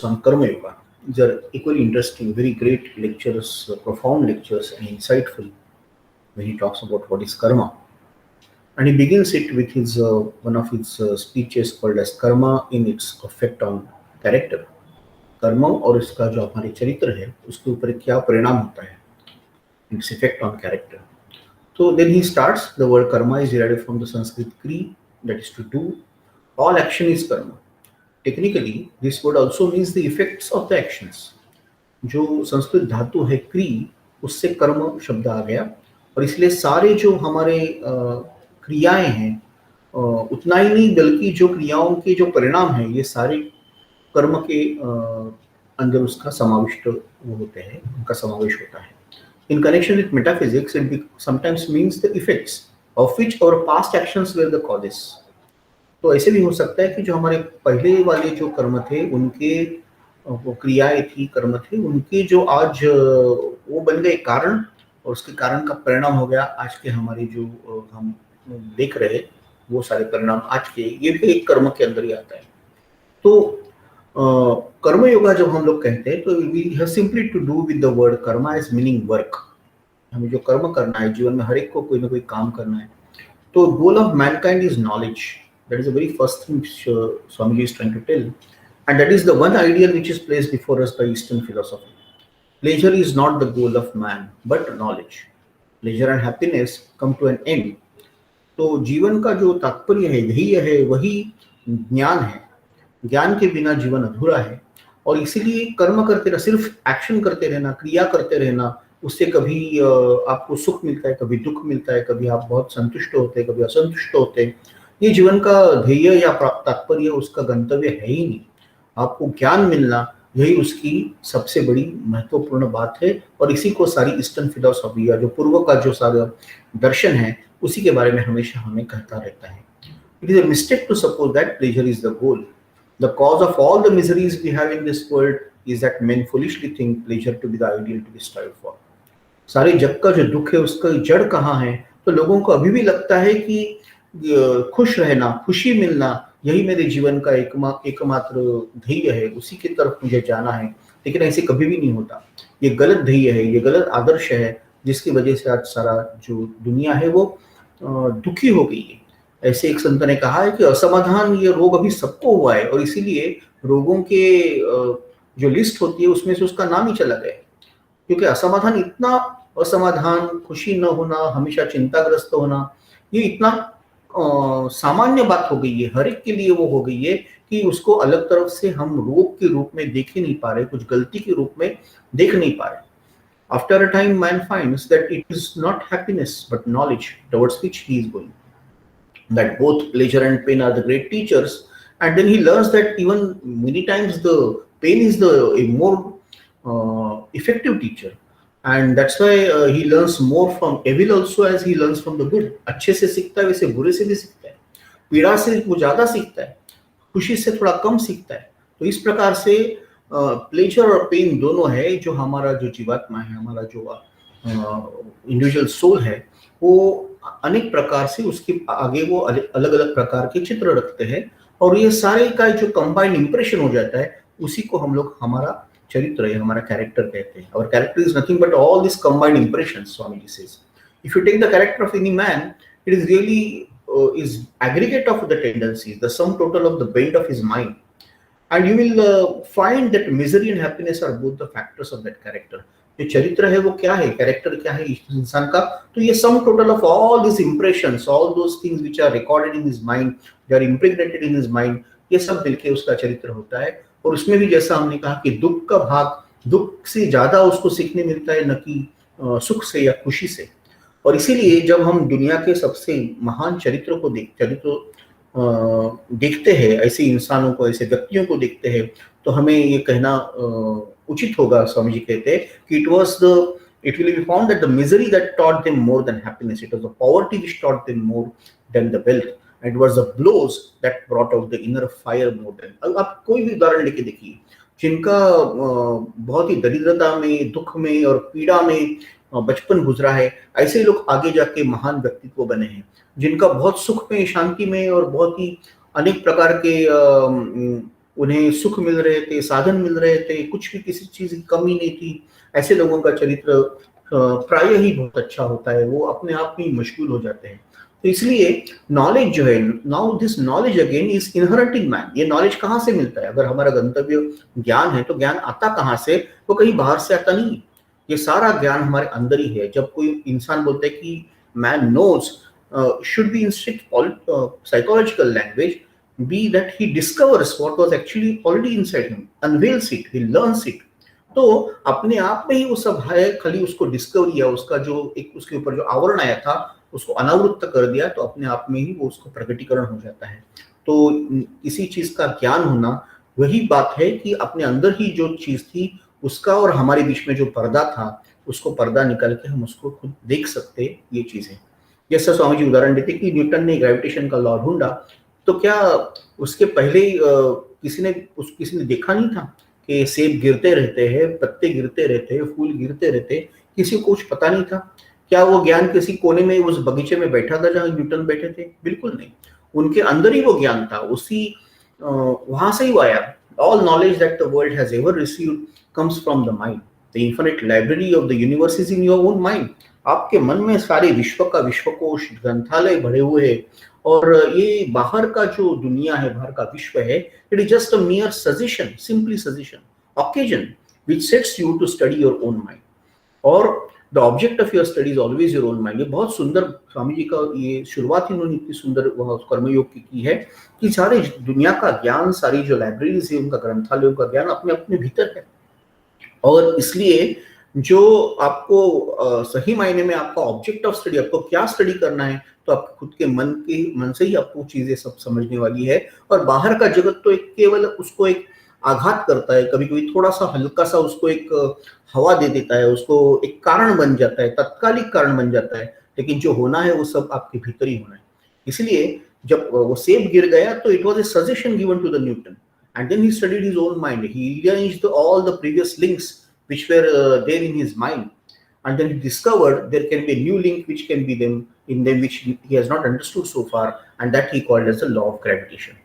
lectures on Karma Yoga. These are equally interesting, very great lectures, profound lectures, and insightful when he talks about what is karma. And he begins it with his one of his speeches called as Karma in its effect on character. कर्म और इसका जो हमारे चरित्र है उसके ऊपर क्या परिणाम होता है, its effect on character. So then he starts, the word karma is derived from the Sanskrit kri, that is to do. All action is karma. Technically, this word also means the effects of the actions. जो संस्कृत धातु है क्री, उससे कर्म शब्द आ गया और इसलिए सारे जो हमारे क्रियाएं हैं उतना ही नहीं बल्कि जो क्रियाओं के जो परिणाम हैं ये सारे कर्म के अंदर उसका समाविष्ट होते हैं, उनका समावेश होता है. In connection with metaphysics, it sometimes means the effects of which our past actions were the causes. तो ऐसे भी हो सकता है कि जो हमारे पहले वाले जो कर्म थे, उनके वो क्रियाएं थी, कर्म थे, उनके जो आज वो बन गए कारण और उसके कारण का परिणाम हो गया आज के हमारे जो हम देख रहे हैं वो सारे परिणाम आज के, ये भी एक कर्म के अंदर ही आता है. तो कर्म योगा जब हम लोग कहते हैं तो we have simply to do with the word karma as meaning work. हमें जो कर्म करना है जीवन में, हर एक को कोई ना कोई काम करना है. तो goal of mankind is knowledge. That is the very first thing Swami ji is trying to tell, and that is the one ideal which is placed before us by eastern philosophy. Pleasure is not the goal of man but knowledge. Pleasure and happiness come to an end. तो जीवन का जो तात्पर्य है, ध्येय है, वही ज्ञान है. ज्ञान के बिना जीवन अधूरा है और इसीलिए कर्म करते रहना, सिर्फ एक्शन करते रहना, क्रिया करते रहना, उससे कभी आपको सुख मिलता है, कभी दुख मिलता है, कभी आप बहुत संतुष्ट होते हैं, कभी असंतुष्ट होते हैं. ये जीवन का ध्येय या तात्पर्य, उसका गंतव्य है ही नहीं. आपको ज्ञान मिलना यही उसकी सबसे बड़ी महत्वपूर्ण बात है और इसी को सारी ईस्टर्न फिलॉसफी या जो पूर्व का जो सारा दर्शन है उसी के बारे में हमेशा हमें कहता रहता है. It is a mistake to suppose that pleasure is the goal. The cause of all the miseries we have in this world is that men foolishly think pleasure to be the ideal to be strived for. सारे जग का जो दुख है उसका जड़ कहाँ है? तो लोगों को अभी भी लगता है कि खुश रहना, खुशी मिलना यही मेरे जीवन का एकमात्र ध्येय है, उसी की तरफ मुझे जाना है. लेकिन ऐसे कभी भी नहीं होता. ये गलत ध्येय है, ये गलत आदर्श है, जिसकी वजह से आज सारा जो दुनिया है वो दुखी हो गई है. ऐसे एक संत ने कहा है कि असमाधान ये रोग अभी सबको हुआ है और इसीलिए रोगों के जो लिस्ट होती है उसमें से उसका नाम ही चला गया, क्योंकि असमाधान इतना, असमाधान, खुशी न होना, हमेशा चिंताग्रस्त होना, ये इतना सामान्य बात हो गई है, हर एक के लिए वो हो गई है कि उसको अलग तरफ से हम रोग के रूप में देख ही नहीं पा रहे, कुछ गलती के रूप में देख नहीं पा रहे. After a time man finds that it is not happiness but knowledge towards which he is going. That both pleasure and pain are the great teachers, and then he learns that even many times the pain is a more effective teacher, and that's why he learns more from evil also as he learns from the good. अच्छे से सीखता है वैसे बुरे से भी सीखता है. पीड़ा से वो ज्यादा सीखता है, खुशी से थोड़ा कम सीखता है. तो इस प्रकार से प्लेजर और पेन दोनों है जो हमारा जो जीवात्मा है, हमारा जो इंडिविजुअल सोल है, वो अनेक प्रकार से उसके आगे वो अलग अलग प्रकार के चित्र रखते हैं और ये सारे का जो कंबाइंड इंप्रेशन हो जाता है उसी को हम लोग हमारा चरित्र है, हमारा कैरेक्टर कहते हैं. और character is nothing but all this combined impressions. Swami ji says if you take the character of any man, it is really is aggregate of the tendencies, the sum total of the bent of his mind, and you will find that misery and happiness are both the factors of that character. जो चरित्र है वो क्या है, character क्या है इंसान का, तो ये sum total of all this impressions, all those things which are recorded in his mind, they are impregnated in his mind, ये सब मिलके उसका चरित्र होता है. और उसमें भी जैसा हमने कहा कि दुख का भाग, दुख से ज्यादा उसको सीखने मिलता है न कि सुख से या खुशी से. और इसीलिए जब हम दुनिया के सबसे महान चरित्रों को देखते हैं, ऐसे इंसानों को, ऐसे व्यक्तियों को देखते हैं, तो हमें ये कहना उचित होगा, स्वामी जी कहते हैं कि it will be found that the misery that taught them more than happiness, it was the poverty which taught them more than the wealth, and it was the blows that brought out the inner fire more than. अब आप कोई भी उदाहरण लेके देखिए जिनका बहुत ही दरिद्रता में, दुख में और पीड़ा में बचपन गुजरा है, ऐसे लोग आगे जाके महान व्यक्तित्व बने हैं. जिनका बहुत सुख में, शांति में और बहुत ही अनेक प्रकार के उन्हें सुख मिल रहे थे, साधन मिल रहे थे, कुछ भी किसी चीज की कमी नहीं थी। ऐसे लोगों का चरित्र प्राय ही बहुत अच्छा होता है, वो अपने आप में ही मशगूल हो जाते हैं। तो इसलिए नॉलेज जो है, now this knowledge again is inherent in man. ये नॉलेज कहाँ से मिलता है? अगर हमारा गंतव्य ज्ञान है तो ज्ञान आता कहाँ से? वो कहीं बाहर से आता नहीं है। ये सारा ज्ञान हमारे अंदर ही है। जब कोई इंसान बोलता है कि man knows, should be in strict psychological language, be that he discovers what was actually already inside him, unveils it, he learns it। तो अपने आप में ही वो सब है, खाली उसको डिस्कवर किया, उसका जो एक उसके ऊपर जो आवरण आया था उसको अनावृत कर दिया, तो अपने आप में ही वो उसको प्रकटीकरण हो जाता है। तो किसी चीज का ज्ञान होना वही बात है कि अपने अंदर ही जो चीज थी उसका और हमारे बीच में जो पर्दा था, उसको पर्दा निकाल के हम उसको खुद देख सकते, ये चीज है। जैसा स्वामी जी उदाहरण देते कि न्यूटन ने ग्रेविटेशन का लॉ ढूंढा, तो क्या उसके पहले किसी ने देखा नहीं था कि सेब गिरते रहते हैं, पत्ते गिरते रहते हैं, फूल गिरते रहते हैं? किसी को कुछ पता नहीं था। क्या वो ज्ञान किसी कोने में उस बगीचे में बैठा था जहां न्यूटन बैठे थे? बिल्कुल नहीं। उनके अंदर ही वो ज्ञान था, उसी वहां से ही वो आया। All knowledge that the world has ever received comes from the mind. The infinite library of the universe is in your own mind. आपके मन में सारे विश्व का विश्वकोश, ग्रंथालय भरे हुए हैं। और ये बाहर का जो दुनिया है, बाहर का विश्व है, it is just a मियर suggestion, simply suggestion, occasion which sets you to study your own mind, और the object of your study is always your own mind. ये बहुत सुंदर स्वामी जी का ये शुरुआत ही उन्होंने इतनी सुंदर वह कर्मयोग की है कि सारे दुनिया का ज्ञान, सारी जो लाइब्रेरीज है उनका, ग्रंथालयों का ज्ञान अपने अपने भीतर है। और इसलिए जो आपको सही मायने में आपका ऑब्जेक्ट ऑफ स्टडी, आपको क्या स्टडी करना है, तो आपके खुद के मन से ही आपको चीजें सब समझने वाली है। और बाहर का जगत तो एक केवल उसको एक आघात करता है, कभी कभी थोड़ा सा हल्का सा उसको एक हवा दे देता है, उसको एक कारण बन जाता है, तत्कालिक कारण बन जाता है। लेकिन जो होना है वो सब आपके भीतर ही होना है। इसलिए जब वो सेब गिर गया तो it was a suggestion given to the Newton, and then he studied his own mind. He rearranged all the previous links which were there in his mind, and then he discovered there can be a new link which can be them in them which he has not understood so far, and that he called as the law of gravitation।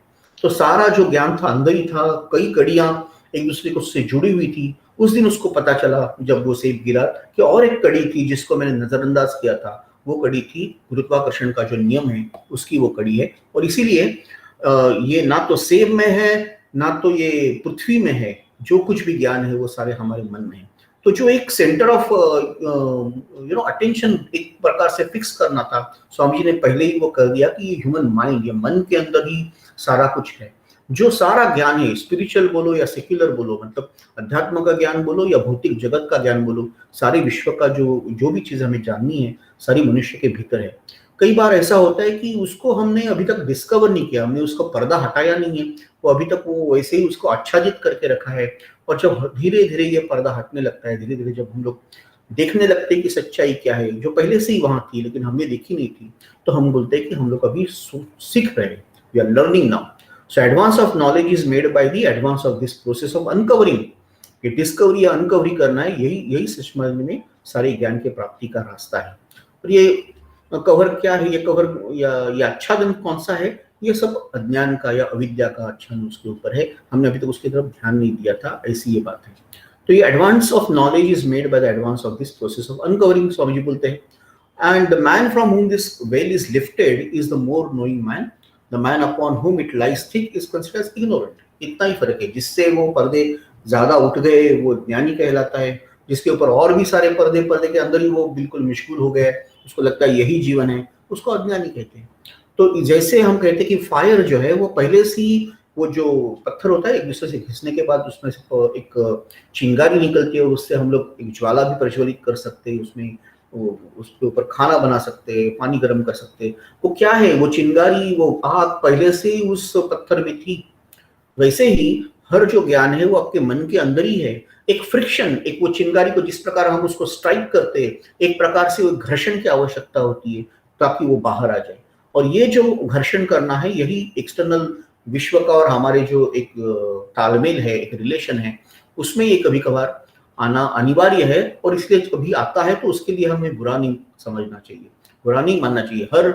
तो सारा जो ज्ञान था अंदर ही था, कई कड़ियां एक दूसरे को उससे जुड़ी हुई थी। उस दिन उसको पता चला जब वो सेब गिरा कि और एक कड़ी थी जिसको मैंने नजरअंदाज किया था, वो कड़ी थी गुरुत्वाकर्षण का जो नियम है उसकी वो कड़ी है। और इसीलिए ये ना तो सेब में है ना तो ये पृथ्वी में है, जो कुछ भी ज्ञान है वो सारे हमारे मन में है। तो जो एक सेंटर ऑफ अटेंशन एक प्रकार से फिक्स करना था, स्वामी जी ने पहले ही वो कर दिया कि ये ह्यूमन माइंड, ये मन के अंदर ही सारा कुछ है। जो सारा ज्ञान है, स्पिरिचुअल बोलो या सेक्युलर बोलो, मतलब अध्यात्म का ज्ञान बोलो या भौतिक जगत का ज्ञान बोलो, सारे विश्व का जो भी चीज हमें जाननी है सारी मनुष्य के भीतर है। कई बार ऐसा होता है कि उसको हमने अभी तक डिस्कवर नहीं किया, हमने उसका पर्दा हटाया नहीं है, वो अभी तक वो वैसे ही उसको आच्छादित करके रखा है। और जब धीरे धीरे ये पर्दा हटने लगता है, धीरे धीरे जब हम लोग देखने लगते हैं कि सच्चाई क्या है जो पहले से ही वहां थी लेकिन हमने देखी नहीं थी, तो हम बोलते हैं कि हम लोग अभी सीख रहे हैं, we are learning now. So advance of knowledge is made by the advance of this process of uncovering. ये डिस्कवरी या अनकवरी करना है, यही समझ में सारे ज्ञान के प्राप्ति का रास्ता है। और ये कवर क्या है, ये कवर या आच्छादन कौन सा है, ये सब अज्ञान का या अविद्या का आच्छादन उसके ऊपर है। हमने अभी तक उसकी तरफ ध्यान नहीं दिया था, ऐसी ये बात है। तो ये advance of knowledge is made by the advance of this process of uncovering, Swami ji बोलते हैं। And the man from whom this veil is lifted is the more knowing man, the man upon whom it lies thick is considered as ignorant। इतना ही फर्क है। जिससे वो पर्दे ज्यादा उठ गए वो ज्ञानी कहलाता है, जिसके ऊपर और भी सारे पर्दे के अंदर ही वो बिल्कुल मशगूल हो गए, उसको लगता है यही जीवन है, उसको अज्ञानी कहते हैं। तो जैसे हम कहते हैं कि फायर जो है वो पहले से ही, वो जो पत्थर होता है एक दूसरे से घिसने के बाद उसमें से एक चिंगारी निकलती है और उससे हम लोग एक ज्वाला भी प्रज्वलित कर सकते हैं, उसमें उसके ऊपर खाना बना सकते हैं, पानी गर्म कर सकते हैं। वो क्या है, वो चिंगारी, वो आग पहले से ही उस पत्थर में थी। वैसे ही हर जो ज्ञान है वो आपके मन के अंदर ही है। एक फ्रिक्शन, एक वो चिंगारी को जिस प्रकार हम उसको स्ट्राइक करते हैं, एक प्रकार से वो घर्षण की आवश्यकता होती है ताकि वो बाहर आ जाए। और ये जो घर्षण करना है यही एक्सटर्नल विश्व का और हमारे जो एक तालमेल है, एक रिलेशन है, उसमें ये कभी कभार आना अनिवार्य है। और इसलिए कभी आता है तो उसके लिए हमें बुरा नहीं समझना चाहिए, बुरा नहीं मानना चाहिए। हर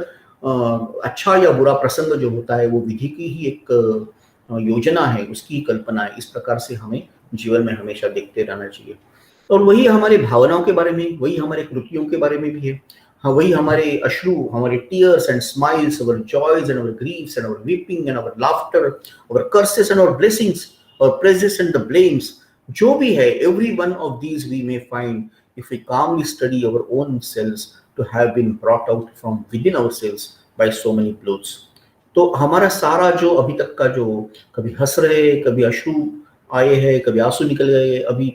अच्छा या बुरा प्रसंग जो होता है वो विधि की ही एक योजना है, उसकी कल्पना है। इस प्रकार से हमें जीवन में हमेशा देखते रहना चाहिए। और वही हमारे भावनाओं के बारे में, वही हमारे कृतियों के बारे में भी है। हाँ, वही हमारे अश्रु, हमारे tears and smiles, our joys and our griefs and our weeping and our laughter, our curses and our blessings, our praises and the blames, जो भी है, every one of these we may find if we calmly study our own selves to have been brought out from within ourselves by so many blows। तो हमारा सारा जो अभी तक का जो कभी हंस रहे, कभी अश्रु आए हैं, कभी आंसू निकल गए, अभी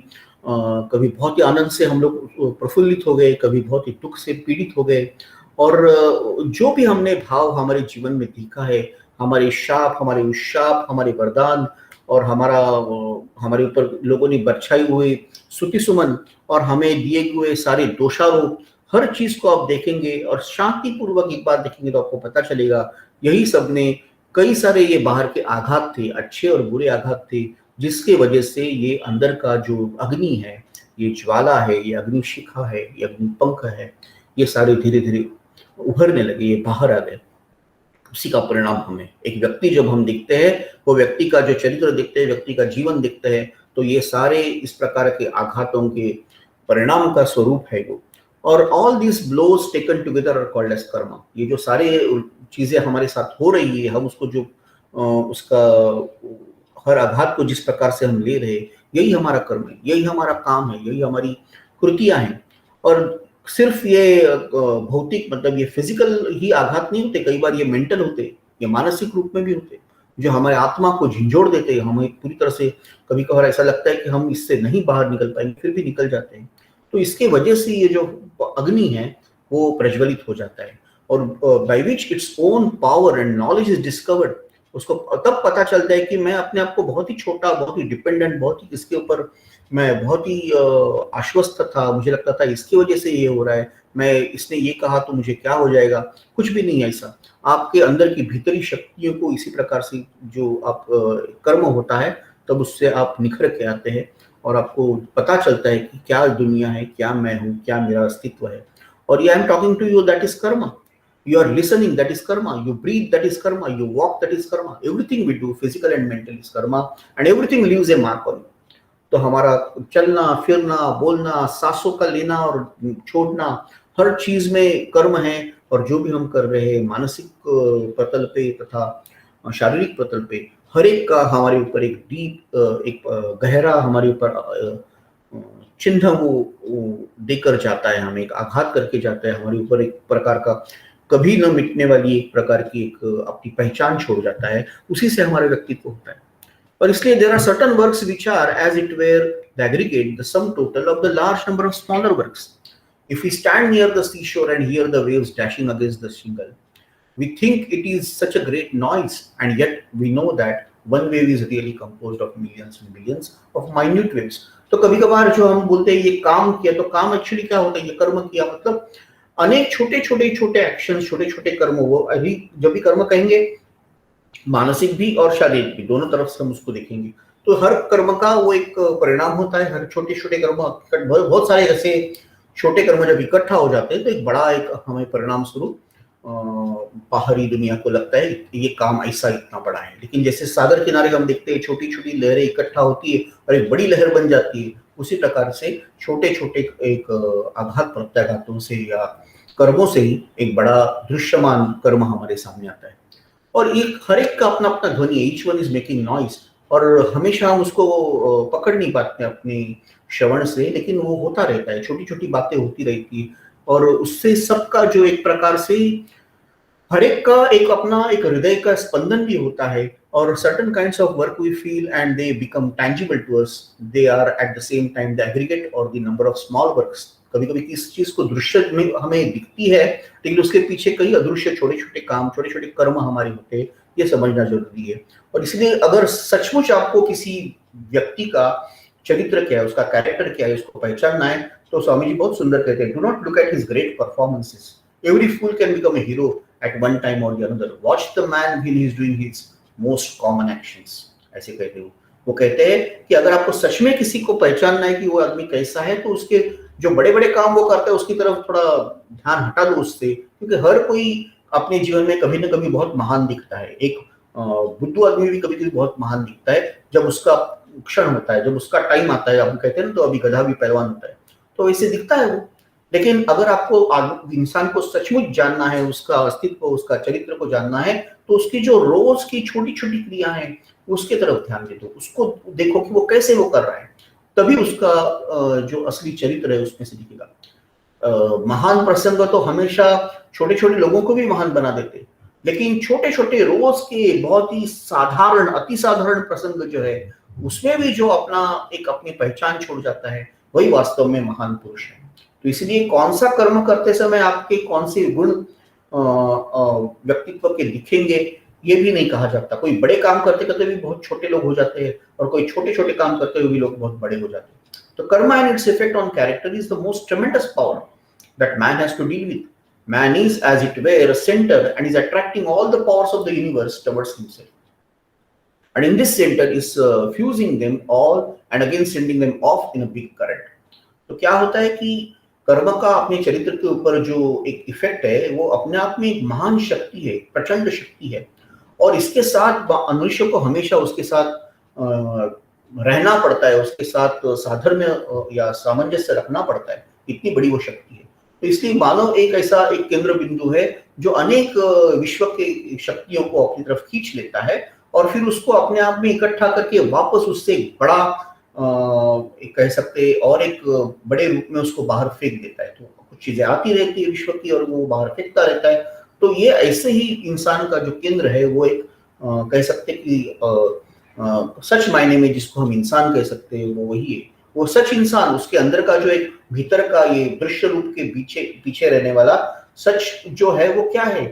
कभी बहुत ही आनंद से हम लोग प्रफुल्लित हो गए, कभी बहुत ही दुख से पीड़ित हो गए, और जो भी हमने भाव हमारे जीवन में दिखा है, हमारे शाप, हमारे उशाप, हमारे वरदान, और हमारे ऊपर लोगों ने बरछाई हुए स्तुति सुमन और हमें दिए हुए सारे दोषारोप, हर चीज को आप देखेंगे और शांति पूर्वक एक बार देखेंगे तो आपको पता चलेगा यही सब ने, कई सारे ये बाहर के आघात थे, अच्छे और बुरे आघात थे, जिसके वजह से ये अंदर का जो अग्नि है, ये ज्वाला है, ये अग्नि शिखा है, ये अग्नि पंख है, ये सारे धीरे धीरे उभरने लगे, ये बाहर आ गए। उसी का परिणाम हमें, एक व्यक्ति जब हम देखते हैं, वो व्यक्ति का जो चरित्र देखते हैं, व्यक्ति का जीवन देखते हैं, तो ये सारे इस प्रकार के आघातों के परिणाम का स्वरूप है वो। और all this blows taken together are called as karma. ये जो सारे चीजें हमारे साथ हो रही है, हम उसको जो उसका हर आघात को जिस प्रकार से हम ले रहे, यही हमारा कर्म है, यही हमारा काम है, यही हमारी कृतियां हैं। और सिर्फ ये भौतिक, मतलब ये फिजिकल ही आघात नहीं होते, कई बार ये मेंटल होते, ये मानसिक रूप में भी होते, जो हमारे आत्मा को झिंझोड़ देते हैं, हमें पूरी तरह से कभी कभार ऐसा लगता है कि हम इससे नहीं बाहर निकल पाएंगे, फिर भी निकल जाते हैं। तो इसके वजह से ये जो अग्नि है वो प्रज्वलित हो जाता है, और by which its own power and knowledge is discovered. उसको तब पता चलता है कि मैं अपने आप को बहुत ही छोटा, बहुत ही डिपेंडेंट, बहुत ही इसके ऊपर मैं बहुत ही आश्वस्त था, मुझे लगता था इसकी वजह से ये हो रहा है, मैं इसने ये कहा तो मुझे क्या हो जाएगा, कुछ भी नहीं ऐसा। आपके अंदर की भीतरी शक्तियों को इसी प्रकार से जो आप कर्म होता है, तब उससे आप निखर के आते हैं और आपको पता चलता है कि क्या दुनिया है, क्या मैं हूँ, क्या मेरा अस्तित्व है। और ये I am talking to you, that is karma. You are listening, that is karma. You breathe, that is karma. You walk, that is karma. Everything we do, physical and mental, is karma, and everything leaves a mark on you. तो हमारा चलना फिरना, बोलना, सांसों का लेना और छोड़ना, हर चीज में कर्म है। और जो भी हम कर रहे हैं मानसिक पतल पे तथा शारीरिक पतल पे, हर एक का हमारे ऊपर एक डीप, एक गहरा हमारे ऊपर चिन्ह वो देकर जाता है, हमें एक आघात करके जाता है, हमारे ऊपर एक प्रकार का कभी न मिटने वाली एक प्रकार की एक अपनी पहचान छोड़ जाता है। उसी से हमारा व्यक्तित्व होता है। और इसलिए there are certain works which are as it were the aggregate, the sum total of the large number of smaller works. If we stand near the sea shore and hear the waves dashing against the shingle, we think it is such a great noise, and yet we know that one wave is really composed of millions and billions of minute waves। तो कभी कभार जो हम बोलते हैं ये काम किया, तो काम एक्चुअली क्या होता है, ये कर्म किया, मतलब अनेक छोटे छोटे छोटे एक्शन, छोटे छोटे कर्म। वो अभी जब भी कर्म कहेंगे, मानसिक भी और शारीरिक भी, दोनों तरफ से हम उसको देखेंगे, तो हर कर्म का वो एक परिणाम होता है। हर छोटे छोटे कर्म, बहुत सारे ऐसे छोटे कर्म जब इकट्ठा हो जाते हैं तो एक बड़ा एक हमें परिणाम स्वरूप बाहरी दुनिया को लगता है कि ये काम ऐसा इतना बड़ा है। लेकिन जैसे सागर किनारे हम देखते हैं छोटी छोटी लहरें इकट्ठा होती है और एक बड़ी लहर बन जाती है, उसी प्रकार से छोटे छोटे एक आघात प्रत्याघातों से या कर्मों से ही एक बड़ा दृश्यमान कर्म हमारे सामने आता है। और एक हर एक का अपना अपना ध्वनि, each one is making noise, और हमेशा हम उसको पकड़ नहीं पाते अपने श्रवण से, लेकिन वो होता रहता है, छोटी छोटी बातें होती रहती है, और उससे सबका जो एक प्रकार से हर एक का एक अपना एक हृदय का स्पंदन भी होता है। और certain kinds of work we feel and they become tangible to us, they are at the same time the aggregate और the number of small works. कभी कभी किस चीज को दृश्य में हमें दिखती है, लेकिन उसके पीछे कई अदृश्य छोटे छोटे काम, छोटे छोटे कर्म हमारे होते हैं, ये समझना जरूरी है। और इसलिए अगर सचमुच आपको किसी व्यक्ति का चरित्र क्या है, उसका कैरेक्टर क्या है, उसको पहचानना है, तो स्वामी जी बहुत सुंदर कहते हैं, do not look at his great performances, every fool can become a hero at one time और the another, watch the man while he is doing his most common actions. ऐसे कहते हो, वो कहते हैं कि अगर आपको सच में किसी को पहचानना है कि वो आदमी कैसा है, तो उसके जो बड़े बड़े काम वो करता है उसकी तरफ थोड़ा ध्यान हटा दो उससे, क्योंकि हर कोई अपने जीवन में कभी ना कभी बहुत महान दिखता है। एक बुद्धू आदमी भी कभी कभी बहुत महान दिखता है जब उसका क्षण होता है, जब उसका टाइम आता है। हम कहते हैं ना, तो अभी गधा भी पहलवान होता है, तो वैसे दिखता है वो। लेकिन अगर आपको इंसान को सचमुच जानना है, उसका अस्तित्व, उसका चरित्र को जानना है, तो उसकी जो रोज की छोटी छोटी क्रिया है उसके तरफ ध्यान दे दो, उसको देखो कि वो कैसे वो कर रहा है, तभी उसका जो असली चरित्र है उसमें से दिखेगा। महान प्रसंग तो हमेशा छोटे छोटे लोगों को भी महान बना देते, लेकिन छोटे छोटे रोज के बहुत ही साधारण, अति साधारण प्रसंग जो है उसमें भी जो अपना एक अपनी पहचान छोड़ जाता है, वही वास्तव में महान पुरुष है। तो इसलिए कौन सा कर्म करते समय आपके कौन से गुण व्यक्तित्व के दिखेंगे, ये भी नहीं कहा जाता। कोई बड़े काम करते करते भी बहुत छोटे लोग हो जाते हैं, और कोई छोटे छोटे काम करते हुए भी लोग बहुत बड़े हो जाते हैं। तो Karma and its effect on character is the most ट्रेमेंडस power that man has to deal with. Man is, as it were, a center and is attracting all the powers of the universe towards himself. And in this center is fusing them all and again sending them off in a big current. तो क्या होता है कि कर्म का अपने चरित्र के ऊपर जो एक इफेक्ट है, वो अपने आप में एक महान शक्ति है, प्रचंड शक्ति है, और इसके साथ मनुष्य को हमेशा उसके साथ रहना पड़ता है, उसके साथ साधर्म्य या सामंजस्य रखना पड़ता है। इतनी बड़ी वो शक्ति है। तो इसलिए मानव एक ऐसा एक केंद्र बिंदु है जो अनेक विश्व के शक्तियों को अपनी तरफ खींच लेता है, और फिर उसको अपने आप में इकट्ठा करके वापस उससे एक बड़ा कह सकते और एक बड़े रूप में उसको बाहर फेंक देता है। तो कुछ चीजें आती रहती है विश्व की और वो बाहर फेंकता रहता है। तो ये ऐसे ही इंसान का जो केंद्र है वो एक कह सकते कि सच मायने में जिसको हम इंसान कह सकते हैं वो वही है। वो सच इंसान, उसके अंदर का जो एक भीतर का ये दृश्य रूप के पीछे पीछे रहने वाला सच जो है वो क्या है,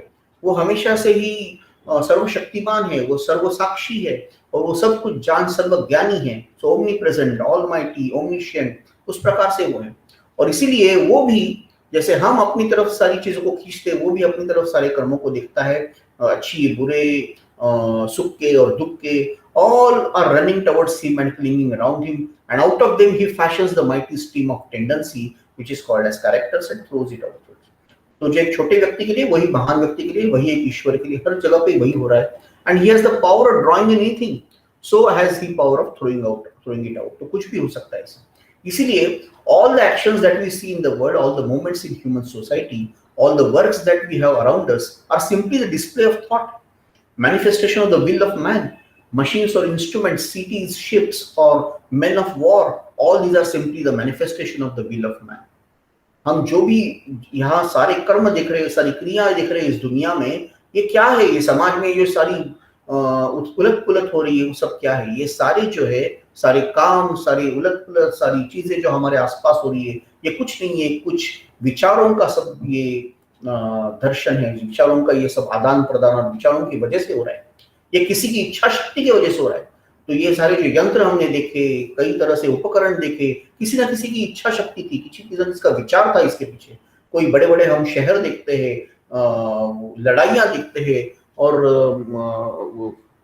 वो हमेशा से ही सर्वशक्तिमान है, वो सर्वसाक्षी है, और वो सब कुछ जान सर्वज्ञानी है। सो ओमनी प्रेजेंट, ऑलमाइटी, ओमनिशिएंट, उस प्रकार से वो है। और इसीलिए वो भी जैसे हम अपनी तरफ सारी चीजों को खींचते, वो भी अपनी तरफ सारे कर्मों को देखता है, अच्छी बुरे, सुख के और दुख के, all are running towards him and clinging around him, and out of them he fashions the mighty stream of tendency which is called as characters and throws it outwards. तो जो एक छोटे व्यक्ति के लिए वही, महान व्यक्ति के लिए वही, एक ईश्वर के लिए हर जगह पे वही हो रहा है। and he has the power of drawing in anything, so has he power of throwing it out. तो कुछ भी हो सकता है ऐसा। इसीलिए all the actions that we see in the world, all the moments in human society, all the works that we have around us are simply the display of thought, manifestation of the will of man. Machines or instruments, cities, ships, or men of war, all these are simply the manifestation of the will of man. हम जो भी यहाँ सारे कर्म देख रहे हैं, सारी क्रियाएं देख रहे हैं इस दुनिया में, ये क्या है? ये समाज में ये सारी उलट पुलट हो रही है, वो सब क्या है? ये सारे जो है, सारे काम, सारी उलट पुलट, सारी चीजें जो हमारे आसपास हो रही है, ये कुछ नहीं है, कुछ विचारों का सब ये दर्शन है, विचारों का ये सब आदान प्रदान विचारों की वजह से हो रहा है। ये किसी की इच्छा शक्ति की वजह से हो रहा है। तो ये सारे जो यंत्र हमने देखे, कई तरह से उपकरण देखे, किसी ना किसी की इच्छा शक्ति थी, किसी ना किसी का विचार था इसके पीछे। कोई बड़े बड़े हम शहर देखते हैं, लड़ाइयाँ देखते हैं, और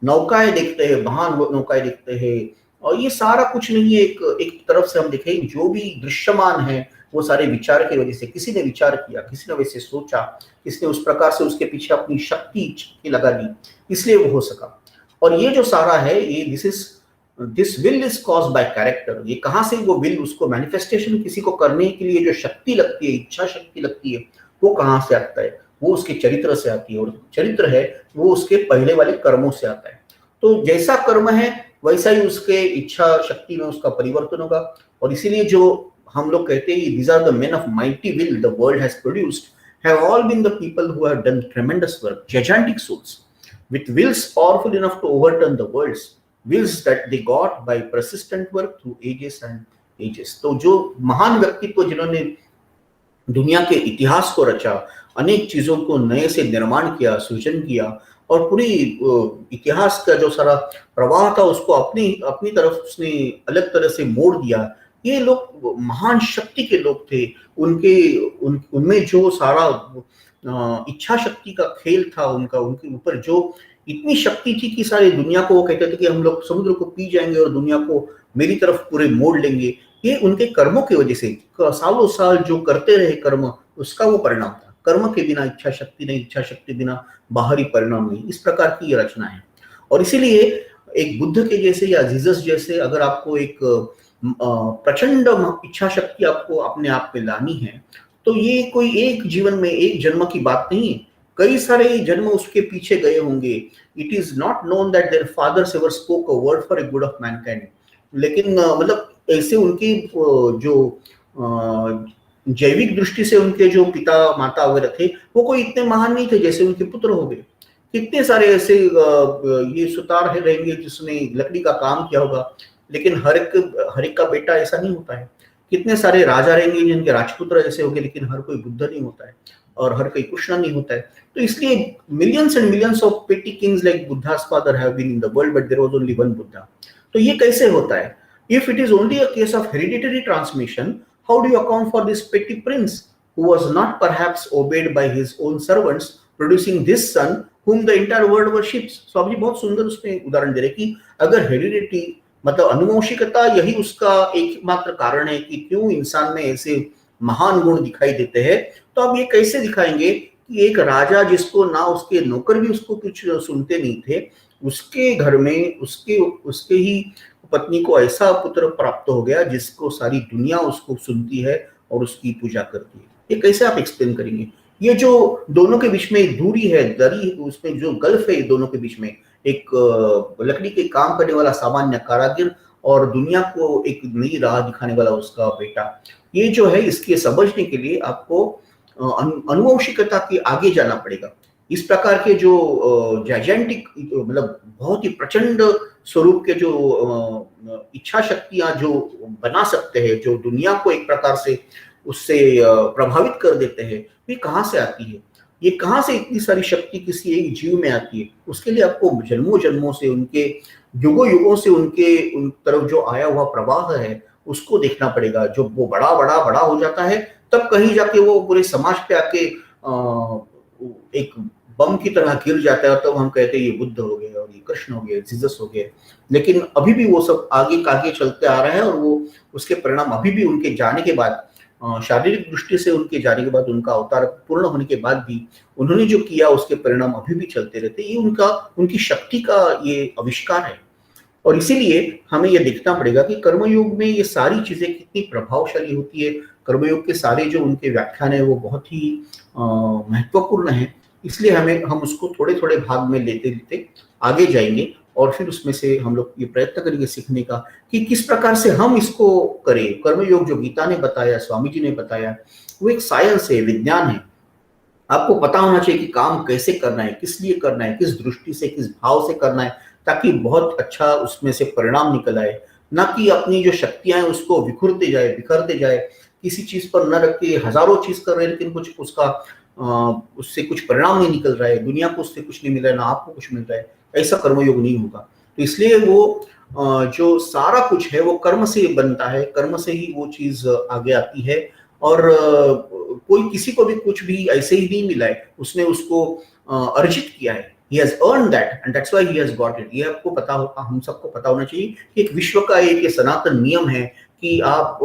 नौकाएं देखते हैं, महान नौकाएं देखते हैं, और ये सारा कुछ नहीं है। एक तरफ से हम देखें, जो भी दृश्यमान है वो सारे विचार की वजह से, किसी ने विचार किया, किसी ने वैसे सोचा, किसी ने उस प्रकार से उसके पीछे अपनी शक्ति लगा दी, इसलिए वो हो सका। और ये जो सारा है, ये this will is caused by character. ये कहाँ से वो विल, उसको मैनिफेस्टेशन किसी को करने के लिए जो शक्ति लगती है, इच्छा शक्ति लगती है, वो कहाँ से आता है? वो उसके चरित्र से आती है, और चरित्र है वो उसके पहले वाले कर्मों से आता है। तो जैसा कर्म है वैसा ही उसके इच्छा शक्ति में उसका परिवर्तन होगा। और इसीलिए जो हम लोग कहते हैं, these are the men of mighty will the world has produced, have all been the people who have done tremendous work, gigantic souls, with wills powerful enough to overturn the worlds, wills that they got by persistent work through ages and ages. तो जो महान व्यक्तित्व जिन्होंने दुनिया के इतिहास को रचा, अनेक चीजों को नए से निर्माण किया, सृजन किया, और पूरी इतिहास का जो सारा प्रवाह था उसको अपनी तरफ उसने अलग तरह से मोड़ दिया, ये लोग महान शक्ति के लोग थे। उनमें जो सारा इच्छा शक्ति का खेल था, उनके ऊपर जो इतनी शक्ति थी कि सारी दुनिया को वो कहते थे कि हम लोग समुद्र को पी जाएंगे और दुनिया को मेरी तरफ पूरे मोड़ लेंगे। ये उनके कर्मों की वजह से, सालों साल जो करते रहे कर्म, उसका वो परिणाम था। कर्म के बिना इच्छा शक्ति नहीं, इच्छा शक्ति बिना बाहरी परिणाम नहीं। इस प्रकार की ये रचना है। और इसीलिए एक बुद्ध के जैसे या जीसस जैसे अगर आपको एक प्रचंड इच्छा शक्ति आपको अपने आप में लानी है, तो ये कोई एक जीवन में एक जन्म की बात नहीं है, कई सारे जन्म उसके पीछे गए होंगे। It is not known that their fathers ever spoke a word for a good of mankind. लेकिन मतलब ऐसे उनकी जो जैविक दृष्टि से उनके जो पिता माता वगैरह थे वो कोई इतने महान नहीं थे जैसे उनके पुत्र हो गए। कितने सारे ऐसे ये सुतार है रहेंगे जिसने लकड़ी का काम किया होगा, लेकिन हर एक का बेटा ऐसा नहीं होता है। कितने सारे राजा रहेंगे जिनके राजपुत्र ऐसे होंगे, लेकिन हर कोई बुद्ध नहीं होता है और हर कोई कृष्ण नहीं होता है। तो इसलिए millions and millions of petty kings like Buddha's father have been in the world but there was only one Buddha. तो ये कैसे होता है? If it is only a case of hereditary transmission, how do you account for this petty prince who was not perhaps obeyed by his own servants, producing this son whom the entire world worships? So आप जी बहुत सुंदर उसमें उदाहरण दे रहे कि अगर heredity मतलब अनुवंशिकता यही उसका एकमात्र कारण है कि क्यों इंसान में ऐसे महान गुण दिखाई देते हैं, तो आप ये कैसे दिखाएंगे कि एक राजा जिसको ना उसके नौकर भी उसको कुछ सुनते नहीं थे, उसके घर में उसके उसके ही पत्नी को ऐसा पुत्र प्राप्त हो गया जिसको सारी दुनिया उसको सुनती है और उसकी पूजा करती है। ये कैसे आप एक्सप्लेन करेंगे? ये जो दोनों के बीच में दूरी है, दरी, उसमें जो गल्फ है दोनों के बीच में, एक लकड़ी के काम करने वाला सामान्य कारागिर और दुनिया को एक नई राह दिखाने वाला उसका बेटा, ये जो है इसके समझने के लिए आपको अनुवंशिकता के आगे जाना पड़ेगा। इस प्रकार के जो जायजेंटिक मतलब बहुत ही प्रचंड स्वरूप के जो इच्छा शक्तियां जो बना सकते हैं, जो दुनिया को एक प्रकार से उससे प्रभावित कर देते हैं, ये कहाँ से आती है? ये कहाँ से इतनी सारी शक्ति किसी एक जीव में आती है? उसके लिए आपको जन्मों जन्मों से उनके युगों युगों से उनके उन तरफ जो आया हुआ प्रवाह है उसको देखना पड़ेगा। जो वो बड़ा बड़ा बड़ा हो जाता है तब कहीं जाके वो पूरे समाज पे आके एक बम की तरह गिर जाता है, तब हम कहते हैं ये बुद्ध हो गए और ये कृष्ण हो गए, जीसस हो गए। लेकिन अभी भी वो सब आगे चलते आ रहा है और वो उसके परिणाम अभी भी उनके जाने के बाद, शारीरिक दृष्टि से उनके जाने के बाद, उनका अवतार पूर्ण होने के बाद भी उन्होंने जो किया उसके परिणाम अभी भी चलते रहते। ये उनकी शक्ति का ये आविष्कार है। और इसीलिए हमें यह देखना पड़ेगा कि कर्मयोग में ये सारी चीजें कितनी प्रभावशाली होती है। कर्मयोग के सारे जो उनके व्याख्यान है वो बहुत ही महत्वपूर्ण है। इसलिए हम उसको थोड़े थोड़े भाग में लेते लेते आगे जाएंगे और फिर उसमें से हम लोग ये प्रयत्न करेंगे सीखने का कि किस प्रकार से हम इसको करें। कर्मयोग जो गीता ने बताया, स्वामी जी ने बताया, वो एक साइंस है, विज्ञान है। आपको पता होना चाहिए कि काम कैसे करना है, किस लिए करना है, किस दृष्टि से, किस भाव से करना है, ताकि बहुत अच्छा उसमें से परिणाम निकल आए। ना कि अपनी जो शक्तियां हैं उसको बिखरते जाए, किसी चीज पर न रख के हजारों चीज कर रहे हैं लेकिन कुछ उससे कुछ परिणाम नहीं निकल रहा है, दुनिया को उससे कुछ नहीं मिल रहा है, ना आपको कुछ मिल रहा है, ऐसा कर्मयोग नहीं होगा। तो इसलिए वो जो सारा कुछ है वो कर्म से बनता है, कर्म से ही वो चीज आगे आती है। और कोई किसी को भी कुछ भी ऐसे ही नहीं मिला है, उसने उसको अर्जित किया है। He has earned that and that's why he has got it। ये आपको पता होगा, हम सबको पता होना चाहिए कि एक विश्व का एक सनातन नियम है कि आप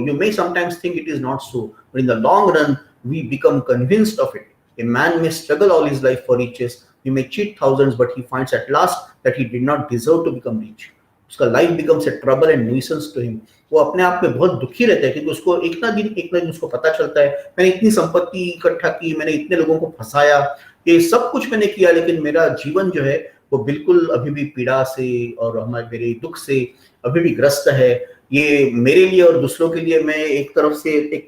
you may sometimes think it is not so, but in the long run we become convinced of it। A man may struggle all his life for riches, he may cheat thousands, but he finds at last that he did not deserve to become rich। उसका life becomes a trouble and nuisance to him। वो अपने आप में बहुत दुखी रहता है क्योंकि उसको एक ना दिन उसको पता चलता है, मैंने इतनी संपत्ति इकट्ठा की, मैंने इतने लोगों को फंसाया, ये सब कुछ मैंने किया, लेकिन मेरा जीवन जो है वो बिल्कुल अभी भी पीड़ा से और मेरे दुख से अभी भी ग्रस्त है। ये मेरे लिए और दूसरों के लिए मैं एक तरफ से एक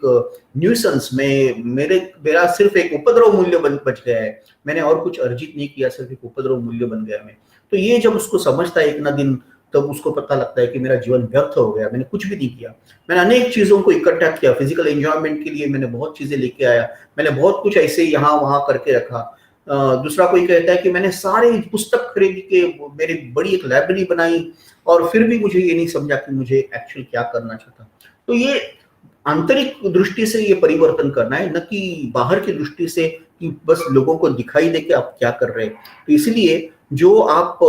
न्यूसेंस में मेरा सिर्फ एक उपद्रव मूल्य बच गया है। मैंने और कुछ अर्जित नहीं किया, सिर्फ एक उपद्रव मूल्य बन गया मैं। तो ये जब उसको समझता है एक ना दिन, तब उसको पता लगता है कि मेरा जीवन व्यर्थ हो गया, मैंने कुछ भी नहीं किया। मैंने अनेक चीजों को इकट्ठा किया, फिजिकल एंजॉयमेंट के लिए मैंने बहुत चीजें लेके आया, मैंने बहुत कुछ ऐसे यहाँ वहां करके रखा। दूसरा कोई कहता है कि मैंने सारे पुस्तक खरीद के मेरी बड़ी एक लाइब्रेरी बनाई और फिर भी मुझे ये नहीं समझा कि मुझे एक्चुअली क्या करना चाहता। तो ये आंतरिक दृष्टि से ये परिवर्तन करना है, न कि बाहर की दृष्टि से कि बस लोगों को दिखाई दे कि आप क्या कर रहे हैं। तो इसलिए जो आप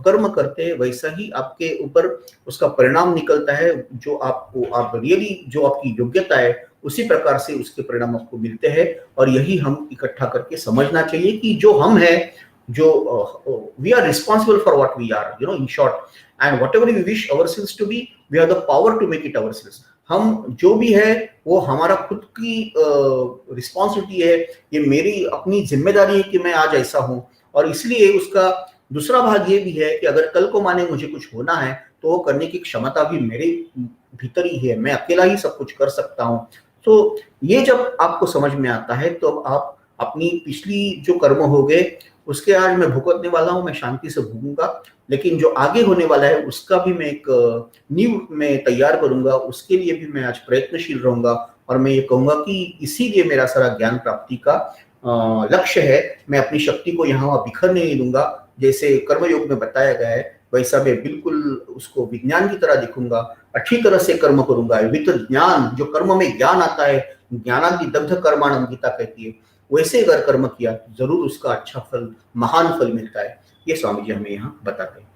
कर्म करते हैं वैसा ही आपके ऊपर उसका परिणाम निकलता है। जो आप रियली जो आपकी योग्यता है उसी प्रकार से उसके परिणाम आपको मिलते हैं। और यही हम इकट्ठा करके समझना चाहिए कि जो हम है जो we are responsible for what we are, in short, and whatever we wish ourselves to be, we have the power to make it ourselves. हम जो भी है वो हमारा खुद की रिस्पॉन्सिबिलिटी है, ये मेरी अपनी जिम्मेदारी है कि मैं आज ऐसा हूं। और इसलिए उसका दूसरा भाग ये भी है कि अगर कल को माने मुझे कुछ होना है तो वो करने की क्षमता भी मेरे भीतर ही है, मैं अकेला ही सब कुछ कर सकता हूँ। तो ये जब आपको समझ में आता है तो आप अपनी पिछली जो कर्म हो गए उसके आज मैं भुगतने वाला हूँ, मैं शांति से भूगूंगा, लेकिन जो आगे होने वाला है उसका भी मैं एक नींव में तैयार करूंगा, उसके लिए भी मैं आज प्रयत्नशील रहूंगा। और मैं ये कहूंगा कि इसीलिए मेरा सारा ज्ञान प्राप्ति का लक्ष्य है। मैं अपनी शक्ति को यहाँ बिखरने नहीं दूंगा, जैसे कर्मयोग में बताया गया है वैसा मैं बिल्कुल उसको विज्ञान की तरह दिखूंगा, अच्छी तरह से कर्म करूंगा विद ज्ञान। जो कर्म में ज्ञान आता है, ज्ञानादि दग्ध कर्माणम गीता कहती है, वैसे अगर कर्म किया जरूर उसका अच्छा फल, महान फल मिलता है। ये स्वामी जी हमें यहाँ बताते हैं।